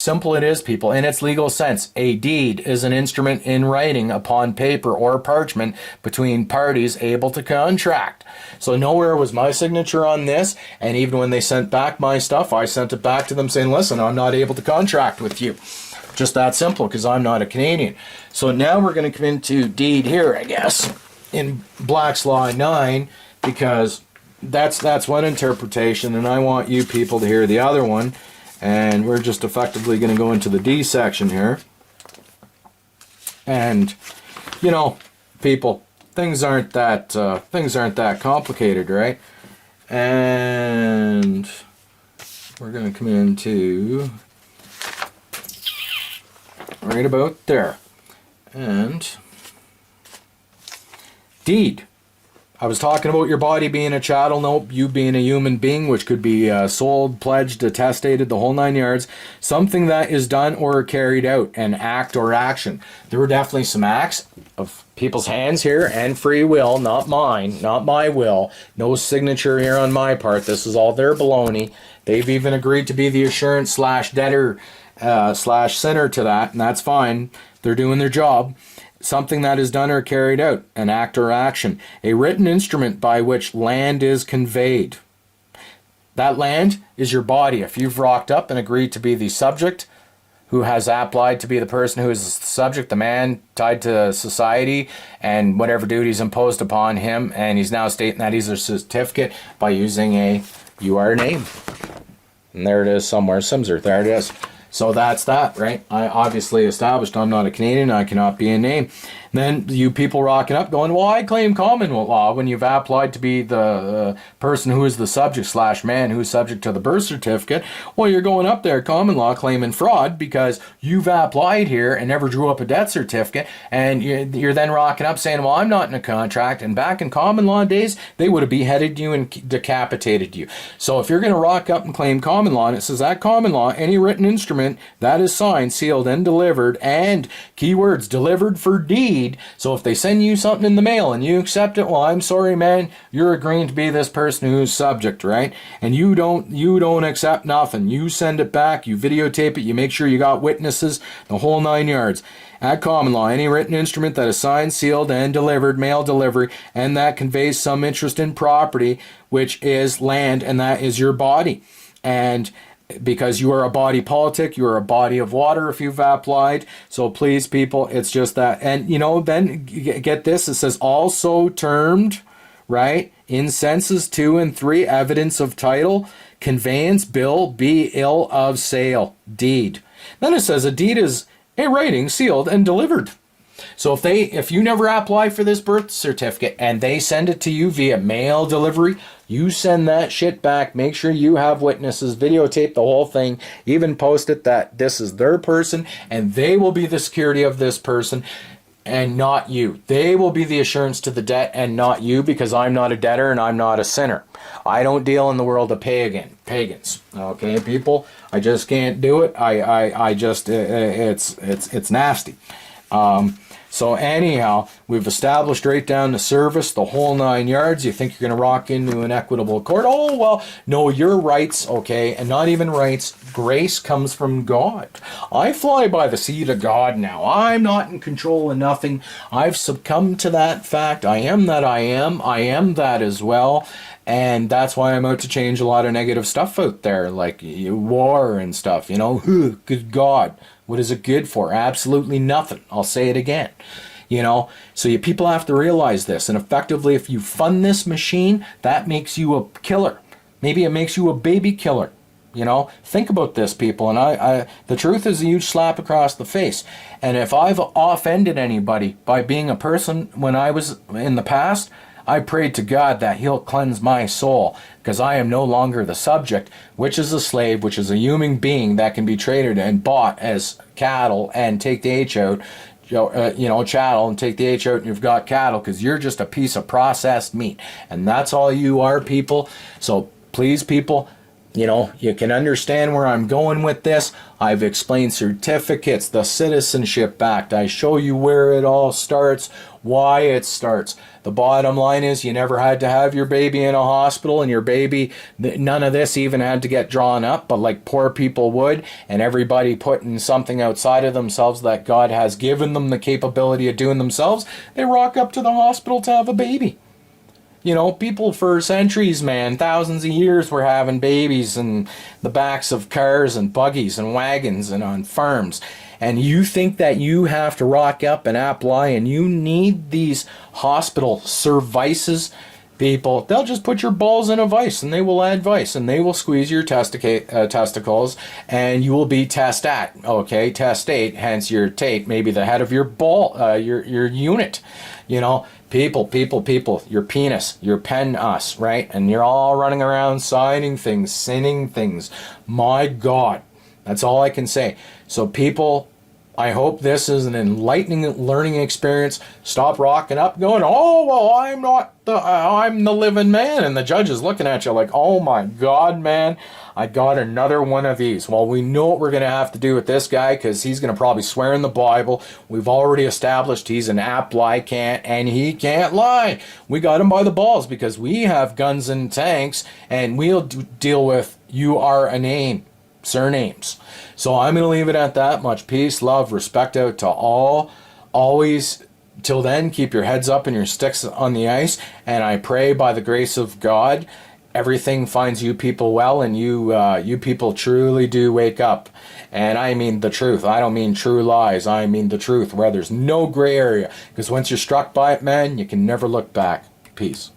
Simple it is, people. In its legal sense, a deed is an instrument in writing upon paper or parchment between parties able to contract. So nowhere was my signature on this, and even when they sent back my stuff, I sent it back to them saying, listen, I'm not able to contract with you. Just that simple, because I'm not a Canadian. So now we're going to come into deed here, I guess, in Black's Law 9, because that's one interpretation, and I want you people to hear the other one. And we're just effectively going to go into the D section here. And, you know, people, things aren't that complicated, right? And we're going to come into right about there. And deed. I was talking about your body being a chattel. Nope, you being a human being, which could be sold, pledged, attestated, the whole 9 yards. Something that is done or carried out, an act or action. There were definitely some acts of people's hands here and free will, not mine, not my will. No signature here on my part. This is all their baloney. They've even agreed to be the assurance slash debtor slash sinner to that, and that's fine. They're doing their job. Something that is done or carried out, an act or action. A written instrument by which land is conveyed. That land is your body. If you've rocked up and agreed to be the subject, who has applied to be the person who is the subject, the man tied to society, and whatever duties imposed upon him, and he's now stating that he's a certificate by using a UR name. And there it is somewhere, Simser, there it is. So that's that, right? I obviously established I'm not a Canadian, I cannot be a name. Then you people rocking up going, well, I claim common law when you've applied to be the person who is the subject slash man who is subject to the birth certificate. Well, you're going up there common law claiming fraud because you've applied here and never drew up a death certificate, and you're then rocking up saying, well, I'm not in a contract. And back in common law days, they would have beheaded you and decapitated you. So if you're going to rock up and claim common law, and it says that common law, any written instrument that is signed, sealed, and delivered, and keywords delivered for deed. So if they send you something in the mail and you accept it, well, I'm sorry, man, you're agreeing to be this person who's subject, right? And you don't accept nothing. You send it back, you videotape it, you make sure you got witnesses, the whole 9 yards. At common law, any written instrument that is signed, sealed, and delivered, mail delivery, and that conveys some interest in property, which is land, and that is your body. And because you are a body politic, you are a body of water if you've applied. So please, people, it's just that. And, you know, then get this. It says also termed, right, in senses 2 and 3, evidence of title, conveyance, bill, be ill of sale, deed. Then it says a deed is a writing sealed and delivered. So if you never apply for this birth certificate and they send it to you via mail delivery, you send that shit back. Make sure you have witnesses, videotape the whole thing, even post it that this is their person and they will be the security of this person and not you. They will be the assurance to the debt and not you, because I'm not a debtor and I'm not a sinner. I don't deal in the world of pagans. Okay, people? I just can't do it. I just, it's nasty. So anyhow, we've established right down the service, the whole 9 yards. You think you're going to rock into an equitable court? Oh, well, no, your rights, okay, and not even rights. Grace comes from God. I fly by the seat of God now. I'm not in control of nothing. I've succumbed to that fact. I am that I am. I am that as well. And that's why I'm out to change a lot of negative stuff out there, like war and stuff, you know. Good God. What is it good for? Absolutely nothing. I'll say it again. You know, so you people have to realize this. And effectively, if you fund this machine, that makes you a killer. Maybe it makes you a baby killer. You know, think about this, people. And the truth is a huge slap across the face. And if I've offended anybody by being a person when I was in the past, I prayed to God that he'll cleanse my soul, because I am no longer the subject, which is a slave, which is a human being that can be traded and bought as cattle and take the H out, chattel, and take the H out and you've got cattle, because you're just a piece of processed meat. And that's all you are, people. So please, people, You know, you can understand where I'm going with this. I've explained certificates, the Citizenship Act. I show you where it all starts, why it starts. The bottom line is you never had to have your baby in a hospital, and your baby, none of this even had to get drawn up, but like poor people would, and everybody putting something outside of themselves that God has given them the capability of doing themselves, they rock up to the hospital to have a baby. You know, people for centuries, man, thousands of years were having babies in the backs of cars and buggies and wagons and on farms. And you think that you have to rock up and apply and you need these hospital services, people, they'll just put your balls in a vice and they will add vice and they will squeeze your testicles and you will be testat, okay, testate, hence your tate, maybe the head of your ball, your unit, you know. People, your penis, your pen us, right? And you're all running around signing things, sinning things. My God, that's all I can say. So people, I hope this is an enlightening learning experience. Stop rocking up going, oh, well, I'm the living man. And the judge is looking at you like, oh my God, man, I got another one of these. Well, we know what we're going to have to do with this guy because he's going to probably swear in the Bible. We've already established he's an applicant and he can't lie. We got him by the balls because we have guns and tanks and we'll deal with you are a name, surnames. So I'm going to leave it at that. Much peace, love, respect out to all. Always, till then, keep your heads up and your sticks on the ice. And I pray by the grace of God, everything finds you people well and you people truly do wake up. And I mean the truth. I don't mean true lies. I mean the truth where there's no gray area. Because once you're struck by it, man, you can never look back. Peace.